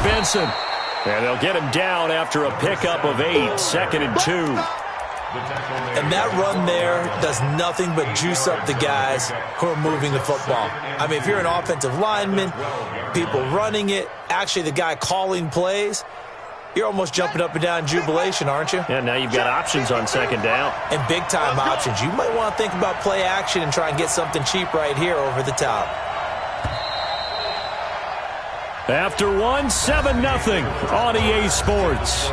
Benson. And they'll get him down after a pickup of 8, 2nd and 2. And that run there does nothing but juice up the guys who are moving the football. I mean, if you're an offensive lineman, people running it, actually the guy calling plays, you're almost jumping up and down in jubilation, aren't you? Yeah, now you've got options on 2nd down. And big-time options. You might want to think about play action and try and get something cheap right here over the top. After 1, 7-0 on EA Sports.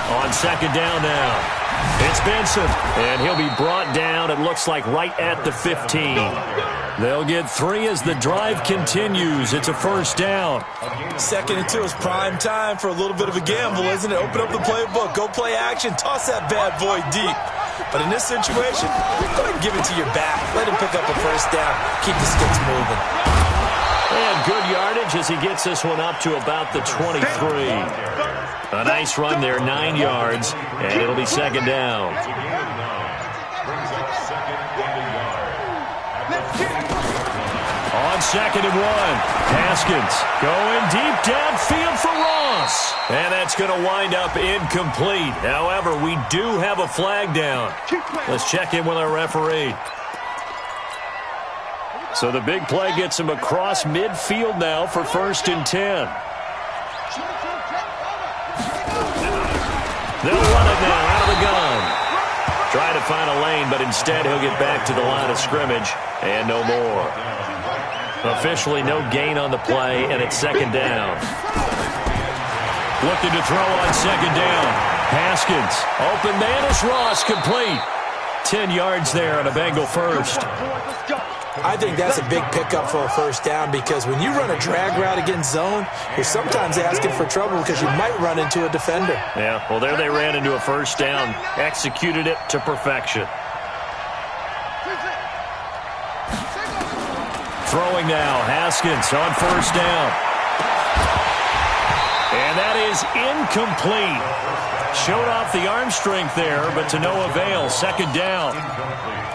On 2nd down now, it's Benson, and he'll be brought down, it looks like, right at the 15. They'll get 3 as the drive continues. It's a 1st down. 2nd and 2 is prime time for a little bit of a gamble, isn't it? Open up the playbook, go play action, toss that bad boy deep. But in this situation, go ahead and give it to your back. Let him pick up a 1st down, keep the sticks moving. And good yardage as he gets this one up to about the 23. A nice run there, 9 yards, and it'll be 2nd down. On 2nd and 1, Haskins going deep downfield for Ross. And that's going to wind up incomplete. However, we do have a flag down. Let's check in with our referee. So the big play gets him across midfield now for 1st and 10. They'll run it now out of the gun. Try to find a lane, but instead he'll get back to the line of scrimmage and no more. Officially no gain on the play, and it's 2nd down. Looking to throw on 2nd down. Haskins. Open man is Ross, complete. 10 yards there on a Bengal 1st. I think that's a big pickup for a 1st down because when you run a drag route against zone, you're sometimes asking for trouble because you might run into a defender. Yeah, well, there they ran into a 1st down. Executed it to perfection. Throwing now, Haskins on 1st down. And that is incomplete. Showed off the arm strength there, but to no avail. 2nd down.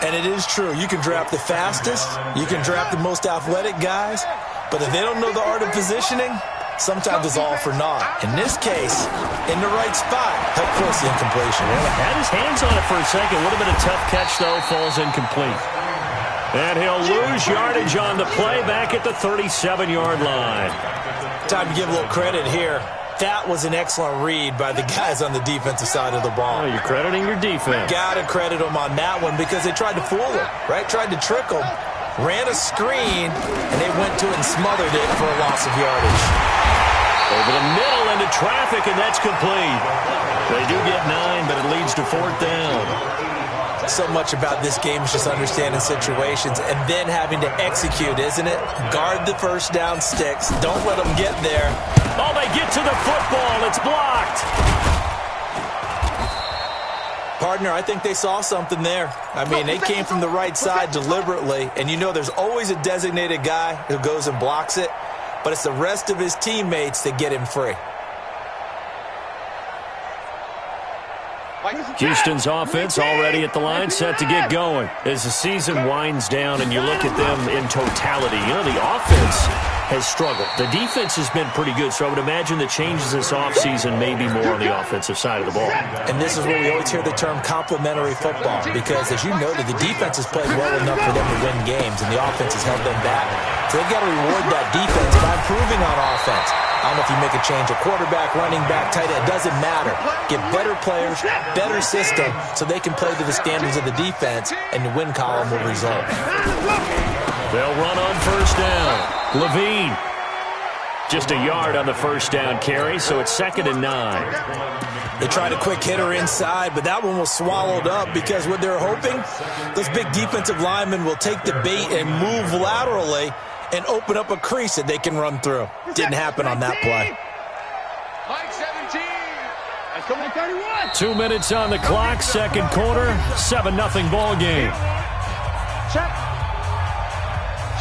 And it is true. You can draft the fastest. You can draft the most athletic guys. But if they don't know the art of positioning, sometimes it's all for naught. In this case, in the right spot, help force the incompletion. Yeah, had his hands on it for a second. Would have been a tough catch, though. Falls incomplete. And he'll lose yardage on the play back at the 37-yard line. Time to give a little credit here. That was an excellent read by the guys on the defensive side of the ball. Oh, you're crediting your defense. Got to credit them on that one because they tried to fool him, right? Tried to trick him, ran a screen, and they went to it and smothered it for a loss of yardage. Over the middle into traffic, and that's complete. They do get 9, but it leads to 4th down. So much about this game is just understanding situations and then having to execute, isn't it? Guard the 1st down sticks. Don't let them get there. Oh, they get to the football. It's blocked. Partner, I think they saw something there. I mean, they came from the right side deliberately, and you know there's always a designated guy who goes and blocks it, but it's the rest of his teammates that get him free. Houston's offense already at the line, set to get going. As the season winds down and you look at them in totality, you know, the offense has struggled. The defense has been pretty good, so I would imagine the changes this offseason may be more on the offensive side of the ball. And this is where we always hear the term complementary football, because as you noted, the defense has played well enough for them to win games, and the offense has held them back. So they've got to reward that defense by improving on offense. I don't know if you make a change at quarterback, running back, tight end. It doesn't matter. Get better players, better system, so they can play to the standards of the defense, and the win column will result. They'll run on 1st down. Levine. Just a yard on the first down carry, so it's 2nd and 9. They tried a quick hitter inside, but that one was swallowed up because what they're hoping, those big defensive linemen will take the bait and move laterally and open up a crease that they can run through. Didn't happen on that play. 2 minutes on the clock, second quarter, 7-0 ball game.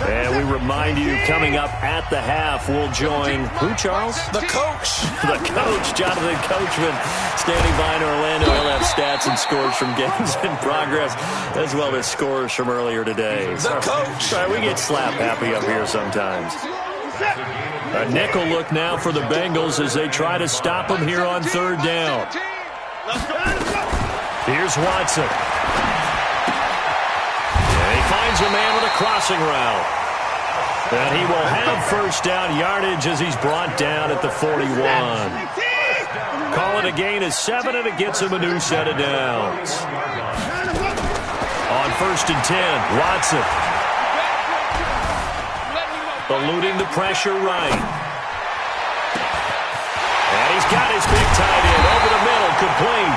And we remind you, coming up at the half, we'll join who, Charles? The coach. The coach, Jonathan Coachman, standing by in Orlando. He'll have stats and scores from games in progress, as well as scores from earlier today. The coach. Sorry, we get slap happy up here sometimes. A nickel look now for the Bengals as they try to stop him here on third down. Here's Watson. And he finds a man with a crossing route. And he will have first down yardage as he's brought down at the 41. Call it a gain of 7, and it gets him a new set of downs. On 1st and 10, Watson. Eluding the pressure right. And he's got his big tight end over the middle, complete.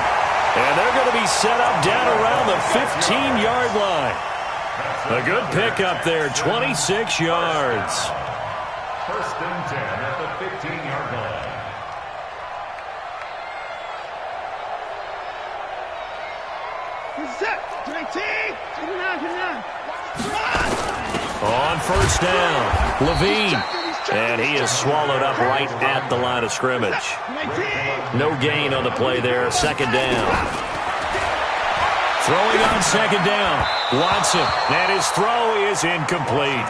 And they're going to be set up down around the 15-yard line. A good pickup there, 26 yards. 1st and 10 at the 15-yard line. On first down, Levine. And he is swallowed up right at the line of scrimmage. No gain on the play there, 2nd down. Throwing on 2nd down, Watson. And his throw is incomplete.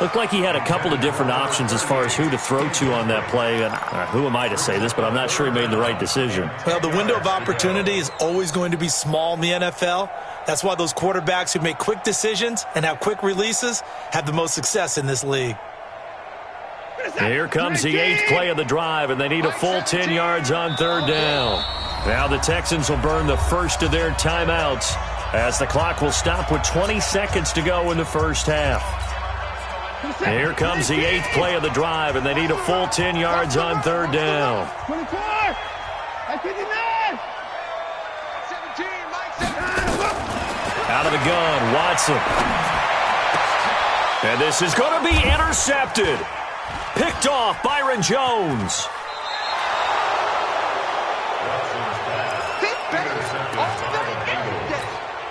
Looked like he had a couple of different options as far as who to throw to on that play. And who am I to say this, but I'm not sure he made the right decision. Well, the window of opportunity is always going to be small in the NFL. That's why those quarterbacks who make quick decisions and have quick releases have the most success in this league. Here comes the 8th play of the drive, and they need a full 10 yards on third down. Now the Texans will burn the first of their timeouts as the clock will stop with 20 seconds to go in the first half. Here comes the 8th play of the drive, and they need a full 10 yards on third down. 24, 59, 17, Out of the gun, Watson. And this is going to be intercepted. Picked off, Byron Jones.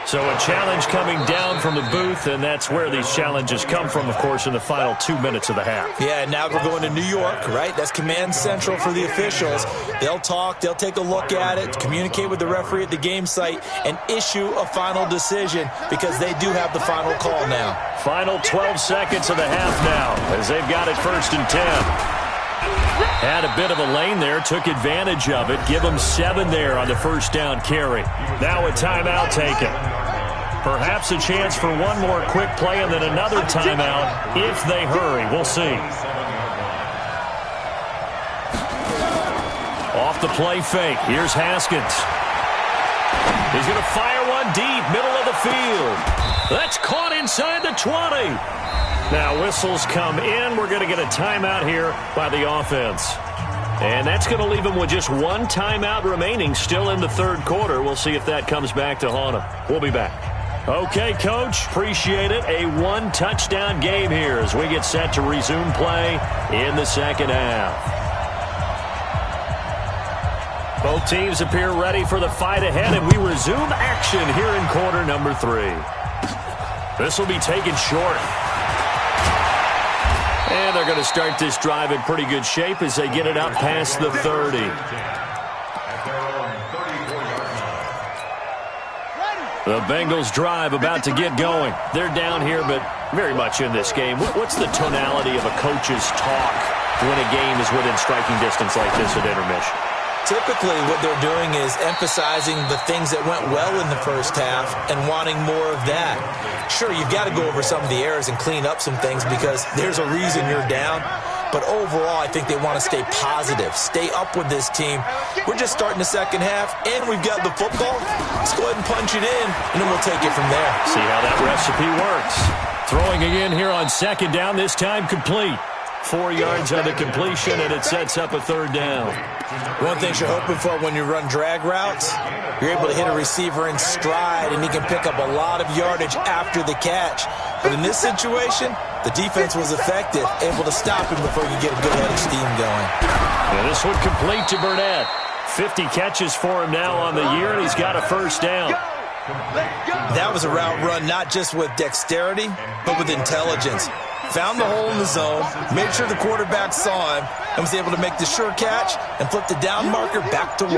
So a challenge coming down from the booth, and that's where these challenges come from, of course, in the final 2 minutes of the half. Yeah, now we're going to New York, right? That's command central for the officials. They'll talk, they'll take a look at it, communicate with the referee at the game site, and issue a final decision because they do have the final call now. Final 12 seconds of the half now as they've got it 1st and 10. Had a bit of a lane there, took advantage of it. Give them 7 there on the first down carry. Now a timeout taken. Perhaps a chance for one more quick play and then another timeout if they hurry. We'll see. Off the play fake. Here's Haskins. He's going to fire one deep, middle of the field. That's caught inside the 20. Now whistles come in. We're going to get a timeout here by the offense. And that's going to leave them with just one timeout remaining still in the third quarter. We'll see if that comes back to haunt them. We'll be back. Okay, Coach, appreciate it. A one-touchdown game here as we get set to resume play in the second half. Both teams appear ready for the fight ahead, and we resume action here in quarter number 3. This will be taken short. And they're going to start this drive in pretty good shape as they get it up past the 30. The Bengals drive about to get going. They're down here, but very much in this game. What's the tonality of a coach's talk when a game is within striking distance like this at intermission? Typically, what they're doing is emphasizing the things that went well in the first half and wanting more of that. Sure, you've got to go over some of the errors and clean up some things because there's a reason you're down. But overall, I think they want to stay positive, stay up with this team. We're just starting the second half, and we've got the football. Let's go ahead and punch it in, and then we'll take it from there. See how that recipe works. Throwing again here on second down, this time complete. 4 yards on the completion, and it sets up a third down. One thing you're hoping for when you run drag routes, you're able to hit a receiver in stride, and he can pick up a lot of yardage after the catch. But in this situation, the defense was effective, able to stop him before you get a good head of steam going. And this one complete to Burnett. 50 catches for him now on the year, and he's got a first down. That was a route run not just with dexterity, but with intelligence. Found the hole in the zone, made sure the quarterback saw him, and was able to make the sure catch and flip the down marker back to 1.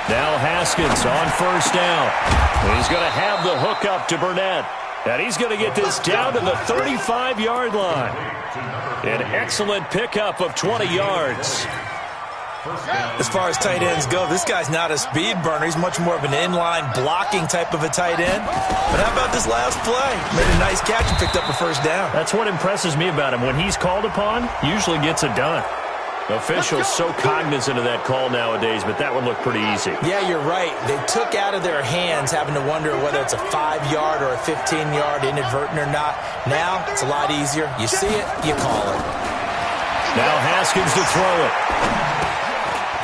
Now Haskins on first down. He's going to have the hook up to Burnett. And he's going to get this down to the 35-yard line. An excellent pickup of 20 yards. As far as tight ends go, this guy's not a speed burner. He's much more of an inline blocking type of a tight end. But how about this last play? Made a nice catch and picked up a first down. That's what impresses me about him. When he's called upon, usually gets it done. Officials so cognizant of that call nowadays, but that would look pretty easy. Yeah, you're right. They took out of their hands having to wonder whether it's a 5-yard or a 15-yard inadvertent or not. Now, it's a lot easier. You see it, you call it. Now Haskins to throw it.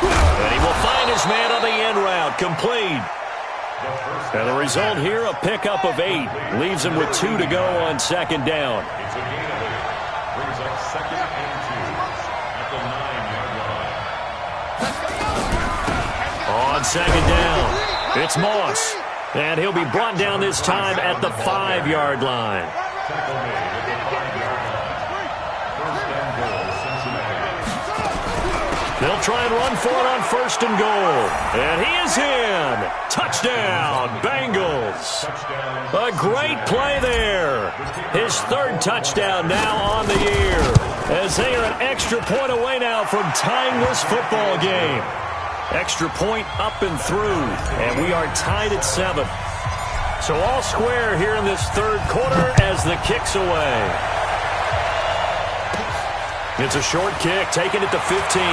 And he will find his man on the end route, complete. And the result here, a pickup of 8. Leaves him with 2 to go on second down. It's a gain of 8. Brings up second and 2 at the 9-yard line. On second down, it's Moss. And he'll be brought down this time at the 5-yard line. Tackle made at the 5-yard line. First and goal, Cincinnati. They'll try and run for it on first and goal. And he is in. Touchdown, Bengals. A great play there. His 3rd touchdown now on the year, as they are an extra point away now from tying this football game. Extra point up and through, and we are tied at 7. So all square here in this 3rd quarter as the kick's away. It's a short kick, taken at the 15.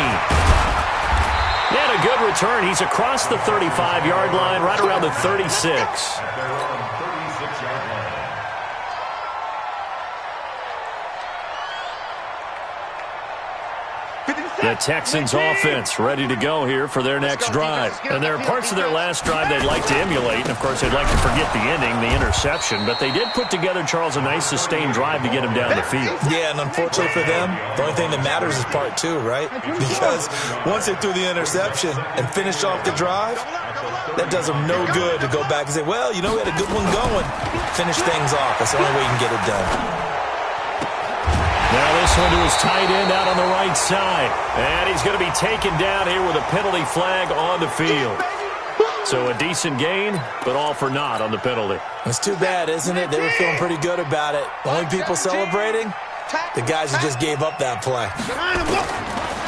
And a good return. He's across the 35-yard line, right around the 36. At their own 36-yard line. The Texans offense ready to go here for their next drive. And there are parts of their last drive they'd like to emulate. And, of course, they'd like to forget the ending, the interception. But they did put together, Charles, a nice sustained drive to get him down the field. Yeah, and unfortunately for them, the only thing that matters is part 2, right? Because once they threw the interception and finished off the drive, that does them no good to go back and say, well, you know, we had a good one going. Finish things off. That's the only way you can get it done. Now this one to his tight end out on the right side. And he's going to be taken down here with a penalty flag on the field. So a decent gain, but all for naught on the penalty. It's too bad, isn't it? They were feeling pretty good about it. The only people celebrating, the guys who just gave up that play.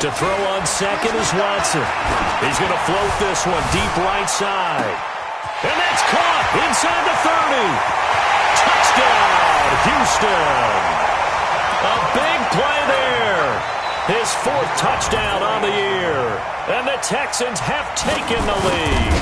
To throw on second is Watson. He's going to float this one deep right side. And that's caught inside the 30. Touchdown, Houston. A big play there. His 4th touchdown on the year. And the Texans have taken the lead.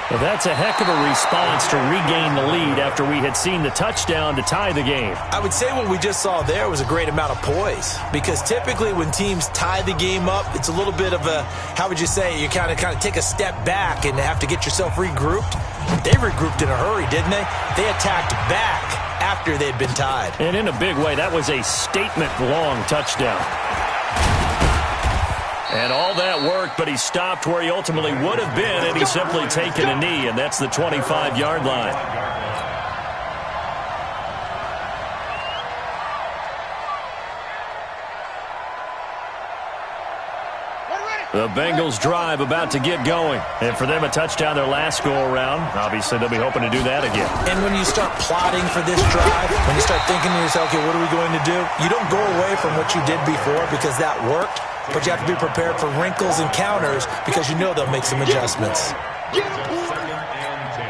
Well, that's a heck of a response to regain the lead after we had seen the touchdown to tie the game. I would say what we just saw there was a great amount of poise, because typically when teams tie the game up, it's a little bit of a, how would you say, you kind of take a step back and have to get yourself regrouped. They regrouped in a hurry, didn't they? They attacked back after they'd been tied. And in a big way, that was a statement-long touchdown. And all that worked, but he stopped where he ultimately would have been, and he's simply taken a knee, and that's the 25-yard line. The Bengals drive about to get going. And for them, a touchdown their last go-around. Obviously, they'll be hoping to do that again. And when you start plotting for this drive, when you start thinking to yourself, okay, what are we going to do? You don't go away from what you did before because that worked, but you have to be prepared for wrinkles and counters because you know they'll make some adjustments. It's a second and 10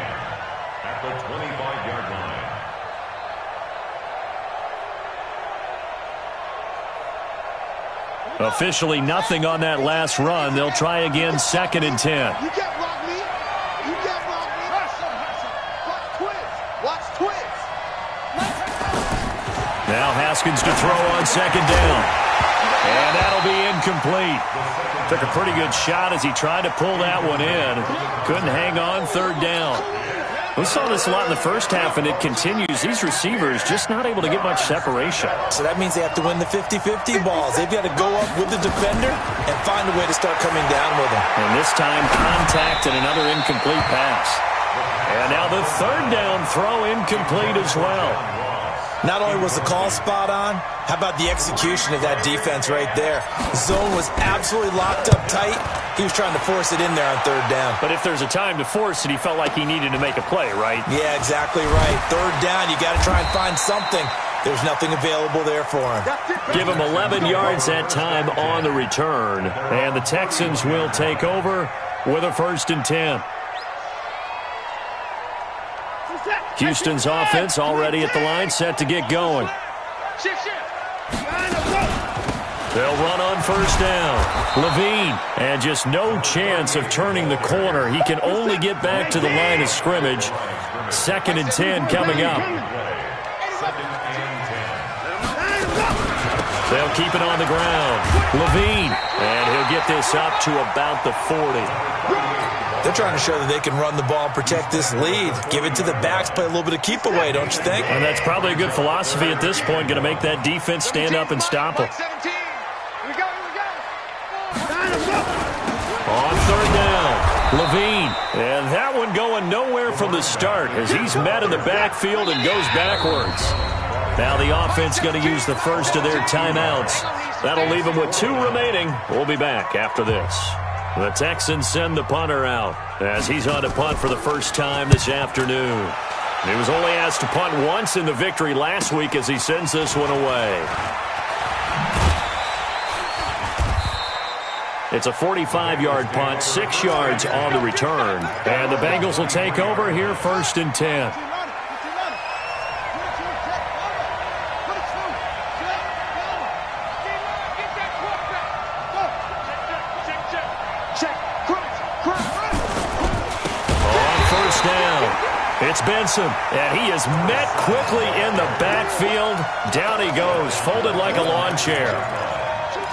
at the 25-yard line. Officially nothing on that last run. They'll try again, second and 10. You can't block me. You can't block me. Watch twist. Watch twist. Haskins to throw on second down. And that'll be incomplete. Took a pretty good shot as he tried to pull that one in. Couldn't hang on third down. We saw this a lot in the first half, and it continues. These receivers just not able to get much separation. So that means they have to win the 50-50 balls. They've got to go up with the defender and find a way to start coming down with him. And this time, contact and another incomplete pass. And now the third down throw incomplete as well. Not only was the call spot on, how about the execution of that defense right there? The zone was absolutely locked up tight. He was trying to force it in there on third down. But if there's a time to force it, he felt like he needed to make a play, right? Yeah, exactly right. Third down, you got to try and find something. There's nothing available there for him. Give him 11 yards that time on the return. And the Texans will take over with a 1st and 10. Houston's offense already at the line, set to get going. They'll run on 1st down. Levine, and just no chance of turning the corner. He can only get back to the line of scrimmage. 2nd and 10 coming up. They'll keep it on the ground. Levine, and he'll get this up to about the 40. They're trying to show that they can run the ball and protect this lead. Give it to the backs, play a little bit of keep away, don't you think? And that's probably a good philosophy at this point, going to make that defense stand up and stop them. On 3rd down, Levine. And that one going nowhere from the start as he's met in the backfield and goes backwards. Now the offense going to use the first of their timeouts. That'll leave them with 2 remaining. We'll be back after this. The Texans send the punter out as he's on to punt for the first time this afternoon. He was only asked to punt once in the victory last week as he sends this one away. It's a 45-yard punt, 6 yards on the return. And the Bengals will take over here 1st and 10. It's Benson, and he is met quickly in the backfield. Down he goes, folded like a lawn chair.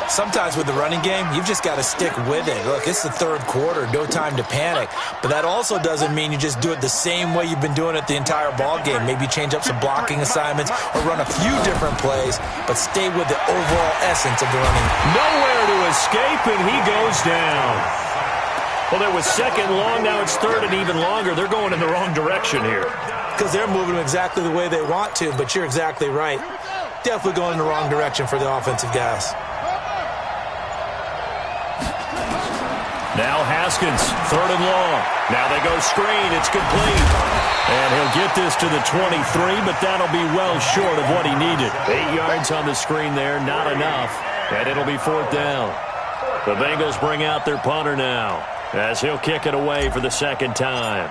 Sometimes with the running game, you've just got to stick with it. Look, it's the 3rd quarter, no time to panic. But that also doesn't mean you just do it the same way you've been doing it the entire ball game. Maybe change up some blocking assignments or run a few different plays, but stay with the overall essence of the running. Nowhere to escape, and he goes down. Well, it was 2nd long, now it's 3rd and even longer. They're going in the wrong direction here. Because they're moving exactly the way they want to, but you're exactly right. Definitely going in the wrong direction for the offensive guys. Now Haskins, 3rd and long. Now they go screen, it's complete. And he'll get this to the 23, but that'll be well short of what he needed. 8 yards on the screen there, not enough. And it'll be 4th down. The Bengals bring out their punter now, as he'll kick it away for the 2nd time.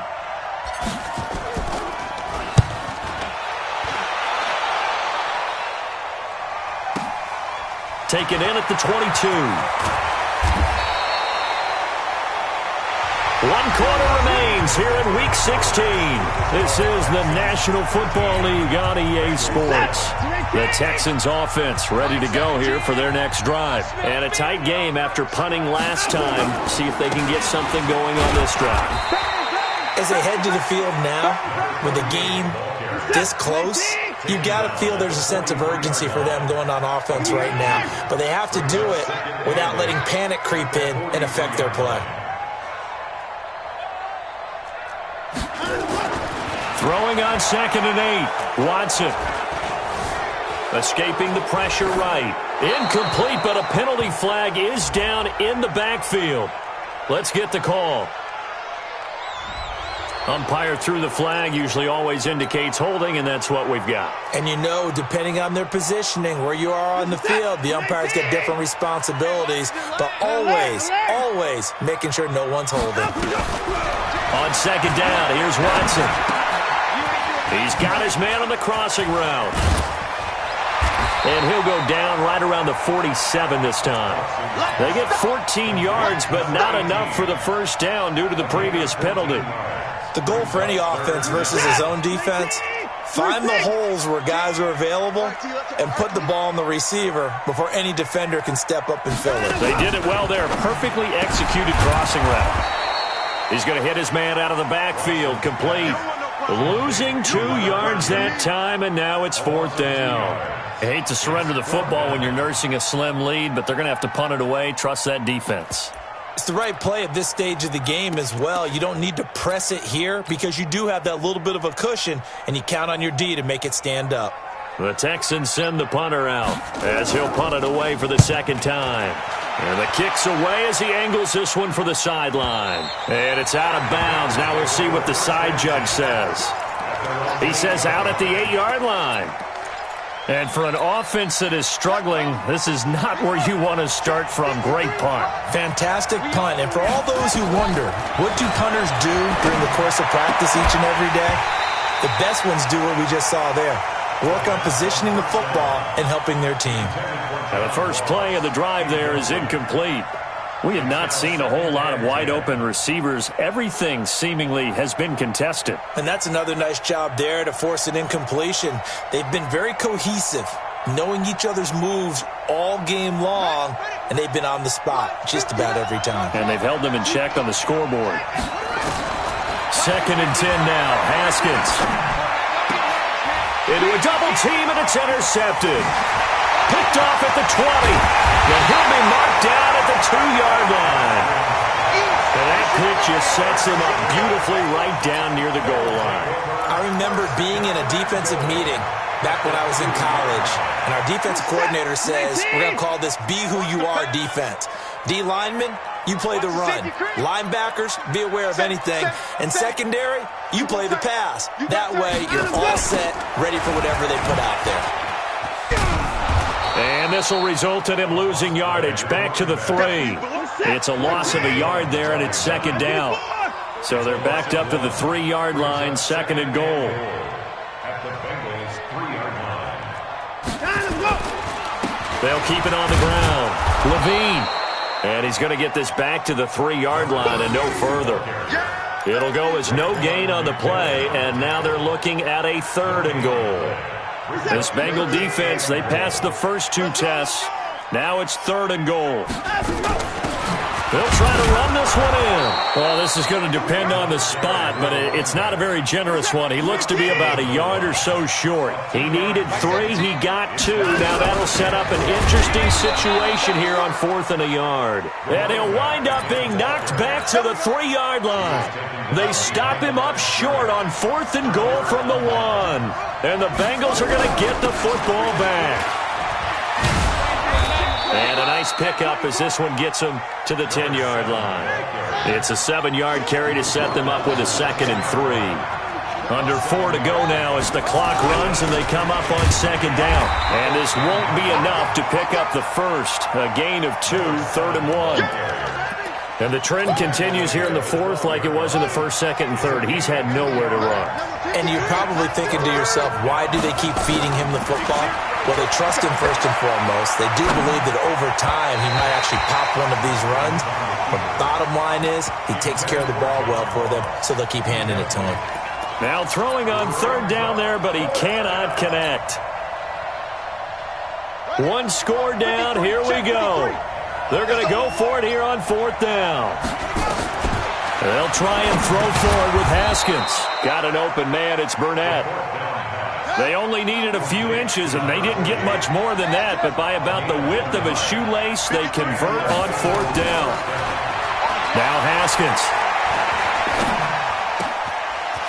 Taken in at the 22. 1 quarter remains here in Week 16. This is the National Football League on EA Sports. The Texans offense ready to go here for their next drive. And a tight game after punting last time. See if they can get something going on this drive. As they head to the field now, with the game this close, you've got to feel there's a sense of urgency for them going on offense right now. But they have to do it without letting panic creep in and affect their play. Throwing on 2nd and 8. Watson. Escaping the pressure right. Incomplete, but a penalty flag is down in the backfield. Let's get the call. Umpire threw the flag, usually always indicates holding, and that's what we've got. And you know, depending on their positioning, where you are on the field, the umpire's got different responsibilities, but always making sure no one's holding. On 2nd down, here's Watson. He's got his man on the crossing route. And he'll go down right around the 47 this time. They get 14 yards, but not enough for the 1st down due to the previous penalty. The goal for any offense versus his own defense, Find the holes where guys are available and put the ball on the receiver before any defender can step up and fill it. They did it well there. Perfectly executed crossing route. He's going to hit his man out of the backfield. Complete. Losing 2 yards that time, and now it's 4th down. I hate to surrender the football when you're nursing a slim lead, but they're going to have to punt it away. Trust that defense. It's the right play at this stage of the game as well. You don't need to press it here because you do have that little bit of a cushion, and you count on your D to make it stand up. The Texans send the punter out as he'll punt it away for the 2nd time. And the kick's away as he angles this one for the sideline. And it's out of bounds. Now we'll see what the side judge says. He says out at the 8-yard line. And for an offense that is struggling, this is not where you want to start from. Great punt. Fantastic punt. And for all those who wonder, what do punters do during the course of practice each and every day? The best ones do what we just saw there. Work on positioning the football and helping their team. Now the first play of the drive there is incomplete. We have not seen a whole lot of wide-open receivers. Everything seemingly has been contested. And that's another nice job there to force an incompletion. They've been very cohesive, knowing each other's moves all game long, and they've been on the spot just about every time. And they've held them in check on the scoreboard. 2nd and 10 now. Haskins. Into a double team, and it's intercepted. Picked off at the 20. And he'll be marked down at the 2-yard line. And that pitch just sets him up beautifully right down near the goal line. I remember being in a defensive meeting back when I was in college, and our defensive coordinator says, we're going to call this Be Who You Are defense. D linemen, you play the run. Linebackers, be aware of anything. And secondary, you play the pass. That way, you're all set, ready for whatever they put out there. And this will result in him losing yardage. Back to the 3. It's a loss of a yard there, and it's 2nd down. So they're backed up to the 3-yard line, 2nd and goal. At the Bengals 3-yard line. They'll keep it on the ground. Levine. And he's going to get this back to the 3-yard line and no further. It'll go as no gain on the play, and now they're looking at a 3rd and goal. This Bengal defense, they passed the first 2 tests. Now it's 3rd and goal. They'll try to run this one in. Well, this is going to depend on the spot, but it's not a very generous one. He looks to be about a yard or so short. He needed 3. He got 2. Now that'll set up an interesting situation here on 4th and a yard. And he'll wind up being knocked back to the 3-yard line. They stop him up short on 4th and goal from the 1. And the Bengals are going to get the football back. And a nice pickup as this one gets them to the 10-yard line. It's a 7-yard carry to set them up with a 2nd and 3. Under 4 to go now as the clock runs and they come up on 2nd down. And this won't be enough to pick up the first. A gain of 2, 3rd and 1. And the trend continues here in the 4th like it was in the 1st, 2nd, and 3rd. He's had nowhere to run. And you're probably thinking to yourself, why do they keep feeding him the football? Well, they trust him first and foremost. They do believe that over time he might actually pop one of these runs. But bottom line is he takes care of the ball well for them, so they'll keep handing it to him. Now throwing on 3rd down there, but he cannot connect. 1 score down. Here we go. They're going to go for it here on 4th down. They'll try and throw forward with Haskins. Got an open man. It's Burnett. They only needed a few inches, and they didn't get much more than that. But by about the width of a shoelace, they convert on 4th down. Now Haskins.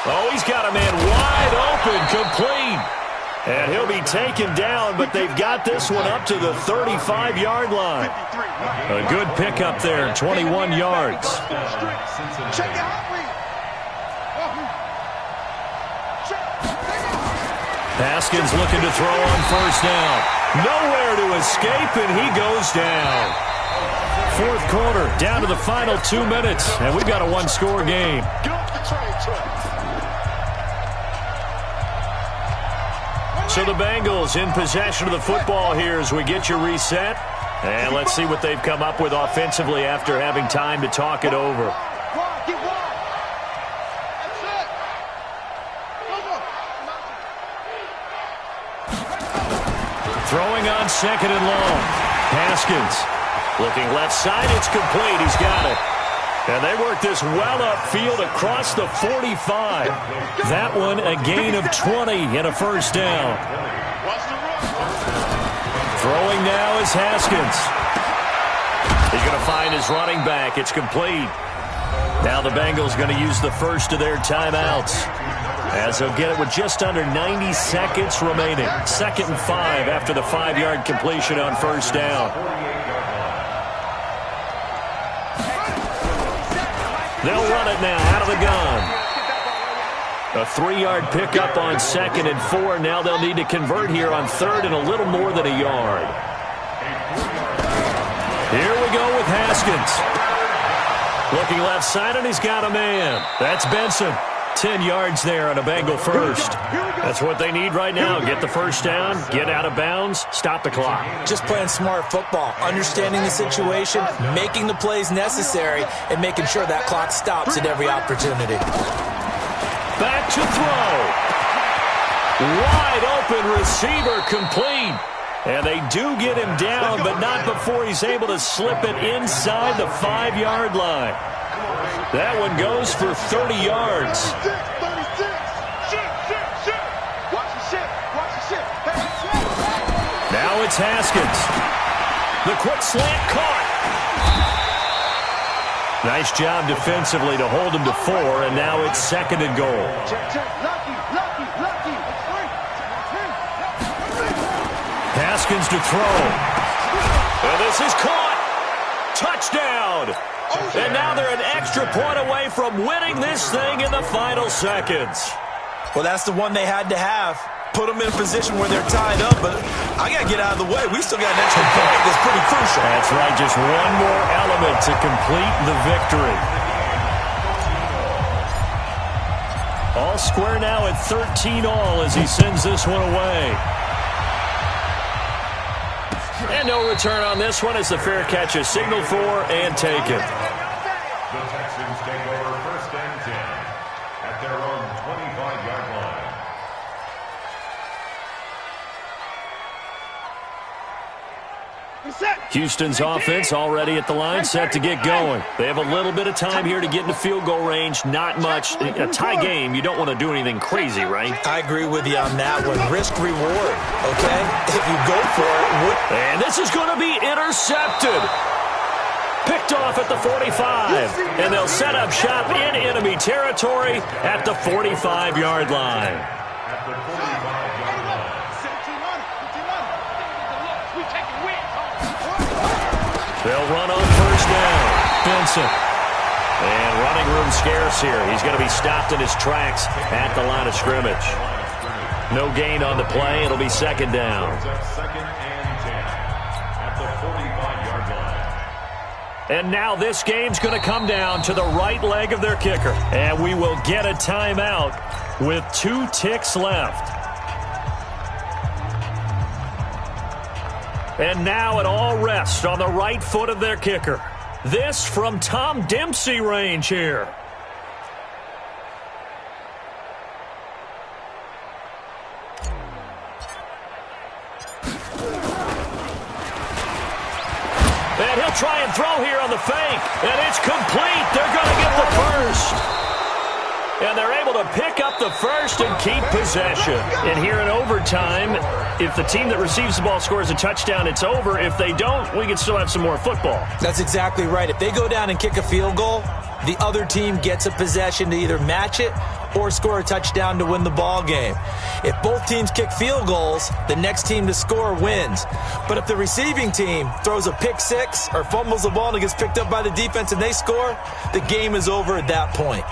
Oh, he's got a man wide open, complete. And he'll be taken down, but they've got this one up to the 35-yard line. A good pickup there, 21 yards. Haskins looking to throw on 1st down. Nowhere to escape, and he goes down. 4th quarter, down to the final 2 minutes, and we've got a 1-score game. So the Bengals in possession of the football here as we get you reset. And let's see what they've come up with offensively after having time to talk it over. Throwing on second and long. Haskins looking left side. It's complete. He's got it. And they work this well upfield across the 45. That one a gain of 20 and a first down. Throwing now is Haskins. He's going to find his running back. It's complete. Now the Bengals going to use the first of their timeouts, as they'll get it with just under 90 seconds remaining. 2nd and 5 after the 5-yard completion on first down. They'll run it now out of the gun. A 3-yard pickup on 2nd and 4. Now they'll need to convert here on 3rd and a little more than a yard. Here we go with Haskins. Looking left side, and he's got a man. That's Benson. 10 yards there on a Bengal first. That's what they need right now. Get the first down, get out of bounds, stop the clock. Just playing smart football, understanding the situation, making the plays necessary, and making sure that clock stops at every opportunity. Back to throw. Wide open receiver complete. And they do get him down, but not before he's able to slip it inside the 5-yard line. That one goes for 30 yards. 36. Watch the shit. Now it's Haskins. The quick slant caught. Nice job defensively to hold him to 4, and now it's 2nd and goal. Check. Lucky. Haskins to throw. And this is caught. Touchdown. And now they're an extra point away from winning this thing in the final seconds. Well, that's the one they had to have. Put them in a position where they're tied up, but I got to get out of the way. We still got an extra point that's pretty crucial. That's right, just one more element to complete the victory. All square now at 13 all as he sends this one away. And no return on this one as the fair catch is signaled for and taken. The Texans take over 1st and 10 at their own 25-yard line. Houston's offense already at the line, set to get going. They have a little bit of time here to get into field goal range. Not much. A tie game, you don't want to do anything crazy, right? I agree with you on that one. Risk reward, okay? If you go for it. And this is going to be intercepted. Picked off at the 45. And they'll set up shop in enemy territory at the 45-yard line. At the 45-yard line. They'll run on first down. Benson. And running room scarce here. He's going to be stopped in his tracks at the line of scrimmage. No gain on the play. It'll be 2nd down. 2nd and 10 at the 45-yard line. And now this game's going to come down to the right leg of their kicker. And we will get a timeout with 2 ticks left. And now it all rests on the right foot of their kicker. This from Tom Dempsey range here. And he'll try and throw here on the fake. And it's complete. They're going to get the first. And they're able to pick up the first and keep possession. And here in overtime, if the team that receives the ball scores a touchdown, it's over. If they don't, we can still have some more football. That's exactly right. If they go down and kick a field goal, the other team gets a possession to either match it or score a touchdown to win the ball game. If both teams kick field goals, the next team to score wins. But if the receiving team throws a pick six or fumbles the ball and it gets picked up by the defense and they score, the game is over at that point.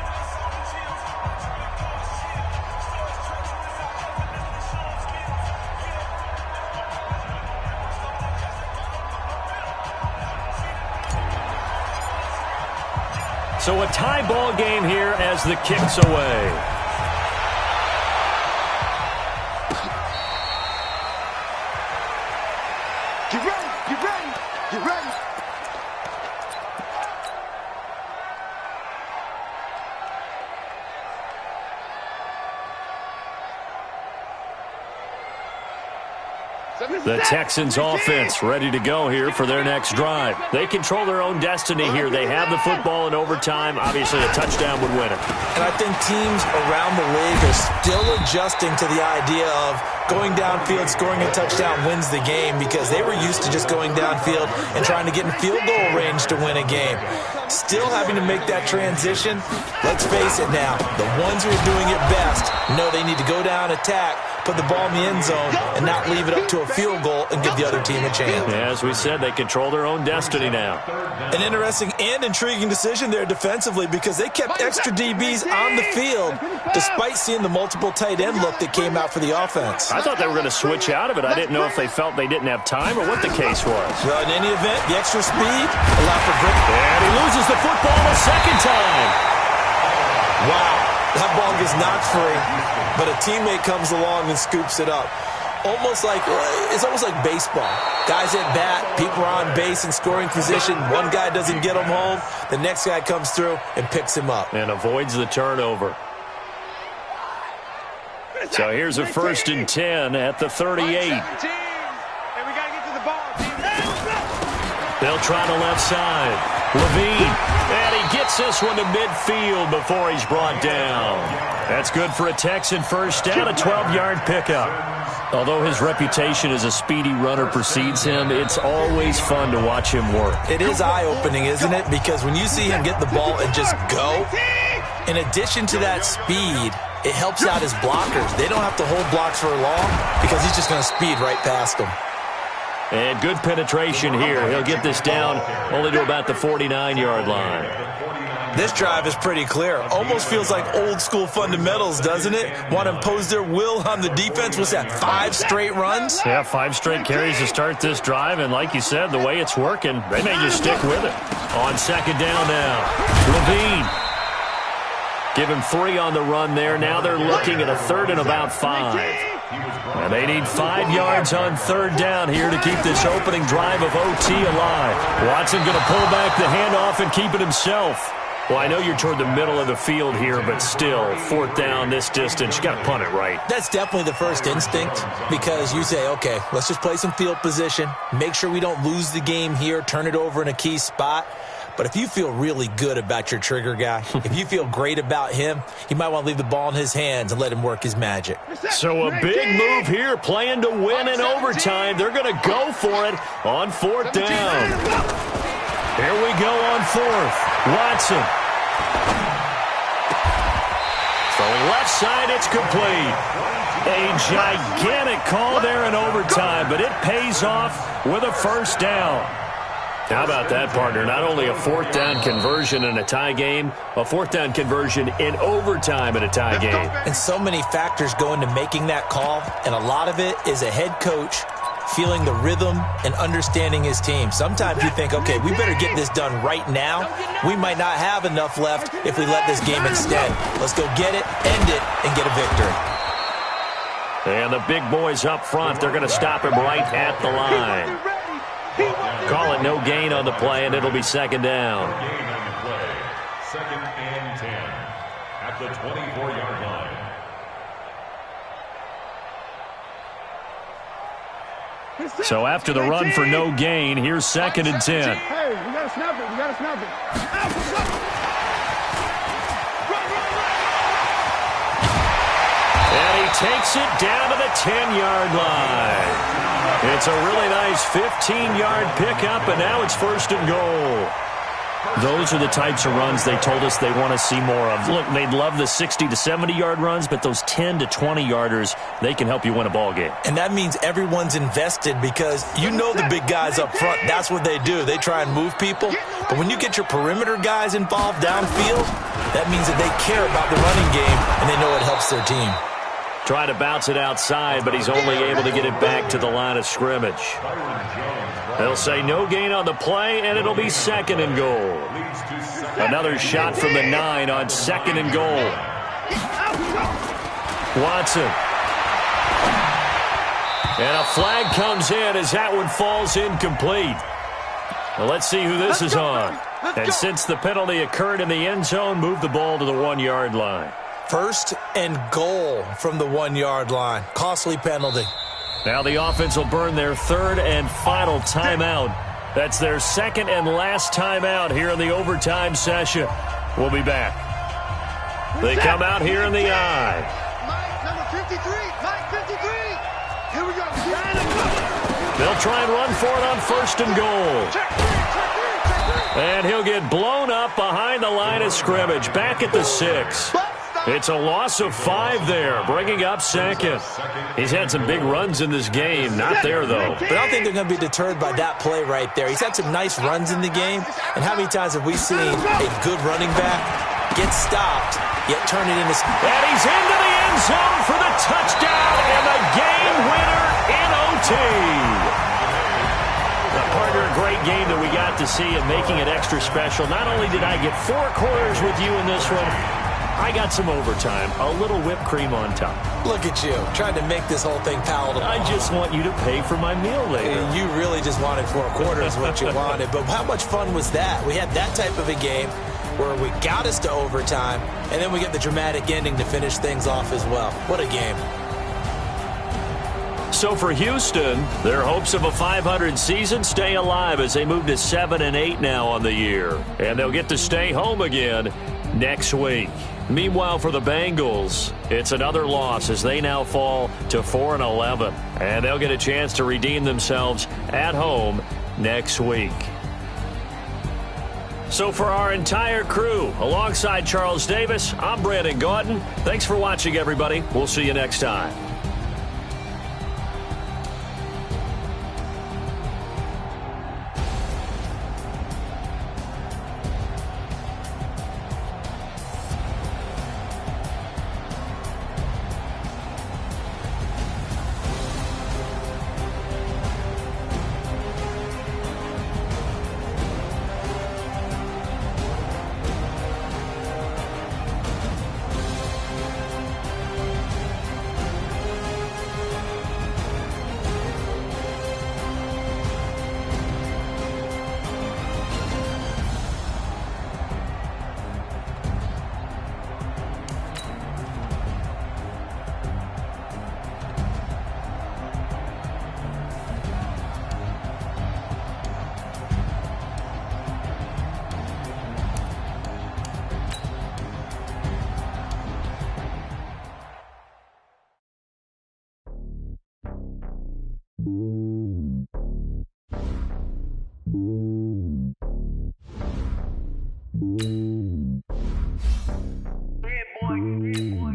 So a tie ball game here as the kick's away. Get ready, get ready, get ready. The Texans offense ready to go here for their next drive. They control their own destiny here. They have the football in overtime. Obviously, a touchdown would win it. And I think teams around the league are still adjusting to the idea of going downfield, scoring a touchdown wins the game, because they were used to just going downfield and trying to get in field goal range to win a game. Still having to make that transition. Let's face it now, the ones who are doing it best know they need to go down, attack, put the ball in the end zone, and not leave it up to a field goal and give the other team a chance. Yeah, as we said, they control their own destiny now. An interesting and intriguing decision there defensively, because they kept extra DBs on the field despite seeing the multiple tight end look that came out for the offense. I thought they were going to switch out of it. I didn't know if they felt they didn't have time or what the case was. Well, in any event, the extra speed allowed for great. And he loses the football a second time. Wow, that ball gets knocked free, but a teammate comes along and scoops it up. It's almost like baseball. Guys at bat, people are on base in scoring position. One guy doesn't get him home. The next guy comes through and picks him up. And avoids the turnover. So here's a 1st and 10 at the 38. They'll try the left side. Levine, and he gets this one to midfield before he's brought down. That's good for a Texan first down, a 12-yard pickup. Although his reputation as a speedy runner precedes him, it's always fun to watch him work. It is eye-opening, isn't it? Because when you see him get the ball and just go, in addition to that speed, it helps out his blockers. They don't have to hold blocks for long because he's just going to speed right past them. And good penetration here. He'll get this down only to about the 49-yard line. This drive is pretty clear. Almost feels like old-school fundamentals, doesn't it? Want to impose their will on the defense. What's that, 5 straight runs? Yeah, 5 straight carries to start this drive. And like you said, the way it's working, they may just stick with it. On 2nd down now, Levine. Give him 3 on the run there. Now they're looking at a 3rd and about 5. And they need 5 yards on 3rd down here to keep this opening drive of OT alive. Watson going to pull back the handoff and keep it himself. Well, I know you're toward the middle of the field here, but still, 4th down this distance, you got to punt it right. That's definitely the first instinct, because you say, okay, let's just play some field position, make sure we don't lose the game here, turn it over in a key spot. But if you feel really good about your trigger guy, if you feel great about him, you might want to leave the ball in his hands and let him work his magic. So a big move here, playing to win in overtime. They're going to go for it on 4th down. Here we go on 4th. Watson. Throwing left side, it's complete. A gigantic call there in overtime, but it pays off with a 1st down. How about that, partner? Not only a 4th down conversion in a tie game, a 4th down conversion in overtime in a tie game. And so many factors go into making that call, and a lot of it is a head coach feeling the rhythm and understanding his team. Sometimes you think, okay, we better get this done right now. We might not have enough left if we let this game extend. Let's go get it, end it, and get a victory. And the big boys up front, they're going to stop him right at the line. Call it no gain on the play, and it'll be 2nd down. Gain on the play. 2nd and 10 at the 24-yard line. So after the run for no gain, here's 2nd and 10. Hey, we got to snap it. We got to snap it. And he takes it down to the 10-yard line. It's a really nice 15-yard pickup, and now it's 1st and goal. Those are the types of runs they told us they want to see more of. Look, they'd love the 60 to 70-yard runs, but those 10 to 20-yarders, they can help you win a ball game. And that means everyone's invested, because you know the big guys up front, that's what they do. They try and move people. But when you get your perimeter guys involved downfield, that means that they care about the running game, and they know it helps their team. Try to bounce it outside, but he's only able to get it back to the line of scrimmage. They'll say no gain on the play, and it'll be 2nd and goal. Another shot from the 9 on 2nd and goal. Watson. And a flag comes in as that one falls incomplete. Well, let's see who this is on. And since the penalty occurred in the end zone, move the ball to the 1-yard line. 1st and goal from the 1-yard line. Costly penalty. Now the offense will burn their third and final timeout. That's their second and last timeout here in the overtime session. We'll be back. They come out here in the I. Mike, number 53. Mike, 53. Here we go. They'll try and run for it on first and goal. And he'll get blown up behind the line of scrimmage, back at the 6. It's a loss of 5 there, bringing up second. He's had some big runs in this game. Not there, though. But I don't think they're going to be deterred by that play right there. He's had some nice runs in the game. And how many times have we seen a good running back get stopped, yet turn it into... And he's into the end zone for the touchdown and the game winner in OT. Partner, a great game that we got to see and making it extra special. Not only did I get 4 quarters with you in this one, I got some overtime, a little whipped cream on top. Look at you, trying to make this whole thing palatable. I just want you to pay for my meal later. You really just wanted 4 quarters, what you wanted. But how much fun was that? We had that type of a game where we got us to overtime, and then we get the dramatic ending to finish things off as well. What a game. So for Houston, their hopes of a 500 season stay alive as they move to 7-8 now on the year. And they'll get to stay home again next week. Meanwhile, for the Bengals, it's another loss as they now fall to 4-11. And they'll get a chance to redeem themselves at home next week. So for our entire crew, alongside Charles Davis, I'm Brandon Gaudin. Thanks for watching, everybody. We'll see you next time.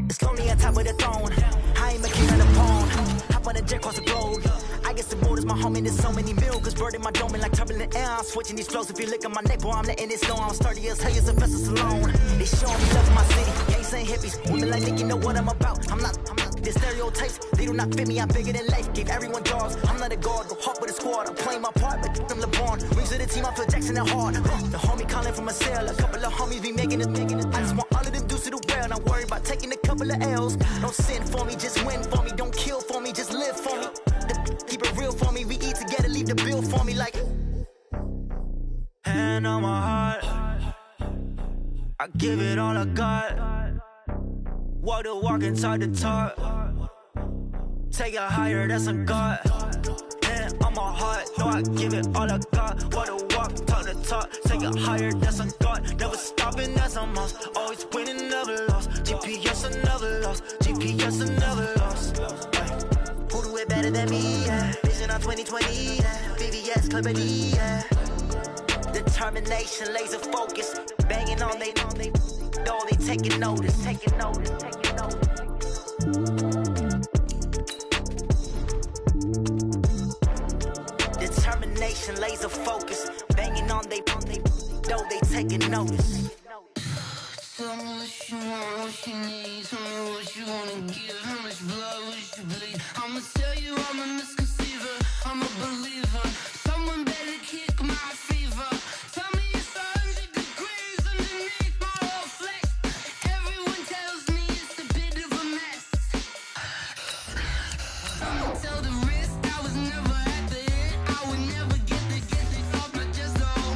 It's lonely on top of the throne. I ain't a king on the pawn. Hop on a jet across the globe. I guess the borders my home and there's so many milk. Bird in my dome and like turbulent air. I'm switching these flows. If you look at my neck, boy, I'm letting it snow. I'm sturdy as hell as a vessel alone. They showing me love in my city. Gangs ain't hippies. Women like Nick, you know what I'm about. I'm not the stereotypes. They do not fit me. I'm bigger than life. Gave everyone jobs. I'm not a guard. Go hard with a squad. I'm playing my part, but them LeBron. Rings of the team. I feel Jackson and hard. The homie calling from a cell. A couple of homies be making it. I just want all of them dudes to do well. Not worry about taking a couple of L's. Don't sin for me, just win for me. Don't kill for me, just live for me. Keep it real for me. We eat together, leave the bill for me like. Hand on my heart, I give it all I got. Walk the walk and talk the talk. Take it higher, that's a God. Hand on my heart, no, I give it all I got. Walk the walk, talk the talk. Take it higher, that's a God. Never stopping, that's a must. Always winning, never lost. GPS, I never lost. GPS, I never lost. Who do it better than me? Yeah. Vision on 2020. Yeah. VVS, Clippity. Yeah. Determination, laser focus. Banging on they know they taking notice. Taking notice. Taking notice. Determination, laser focus. Banging on they know they taking notice. Tell me what you want, what you need. Tell me what you wanna give. How much blood would you bleed? I'ma tell you I'm a misconceiver. I'm a believer. Someone better kick my fever. Tell me it's 100 degrees underneath my whole flesh. Everyone tells me it's a bit of a mess. Someone tell the risk I was never at the end. I would never get it off my chest though.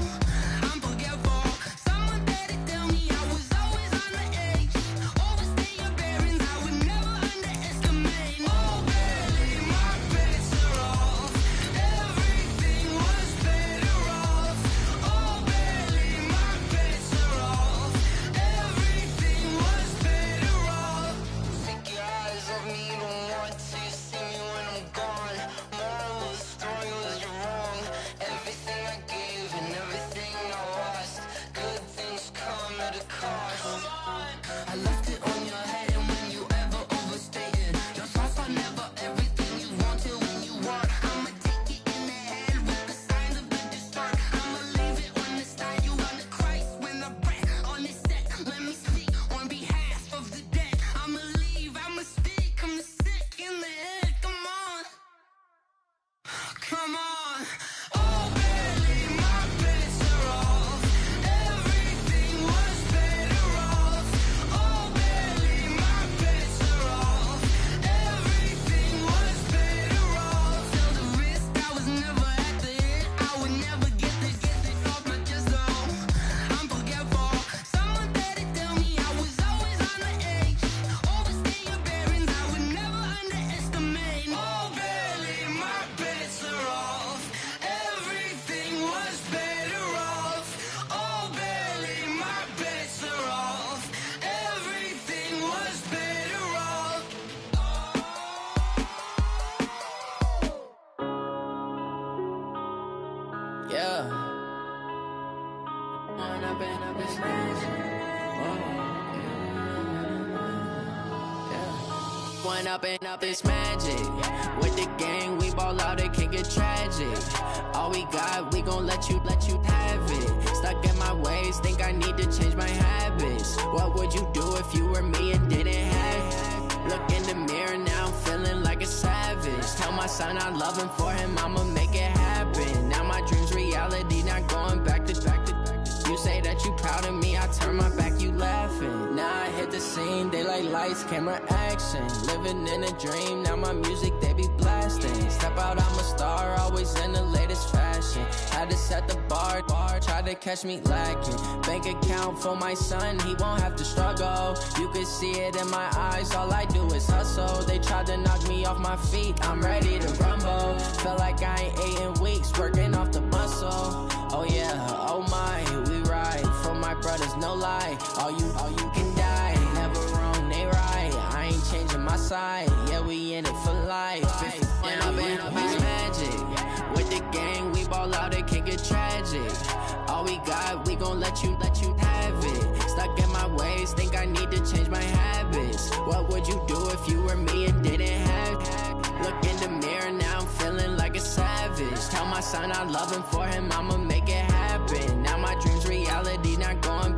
I'm forgetful. Someone better tell me I was always on the edge. Overstay your bearings, I would never underestimate. one up and up, it's magic. With the gang, we ball out, it can get tragic. All we got, we gon' let you have it. Stuck in my ways, think I need to change my habits. What would you do if you were me and didn't have it? Look in the mirror now, I'm feeling like a savage. Tell my son I love him, for him I'ma make it happen. Now my dream's reality, not going back to. You say that you proud of me, I turn my back, you laughing. Now I hit the scene, they like lights, camera, action. Living in a dream, now my music, they be blasting. Step out, I'm a star, always in the latest fashion. Had to set the bar, try to catch me lacking. Bank account for my son, he won't have to struggle. You can see it in my eyes, all I do is hustle. They tried to knock me off my feet, I'm ready to rumble. Feel like I ain't ate in weeks, working off the muscle. Oh yeah, oh my, we ride for my brothers, no lie. All you can die, never wrong, they right. I ain't changing my side, yeah, we in it for life. And up it's magic. With the gang, we ball out, it can get tragic. All we got, we gon' let you have it. Stuck in my ways, think I need to change my habits. What would you do if you were me and didn't have it? Look in the mirror now, I'm feeling like a savage. Tell my son I love him, for him I'ma make it happen. Now my dream's reality, not going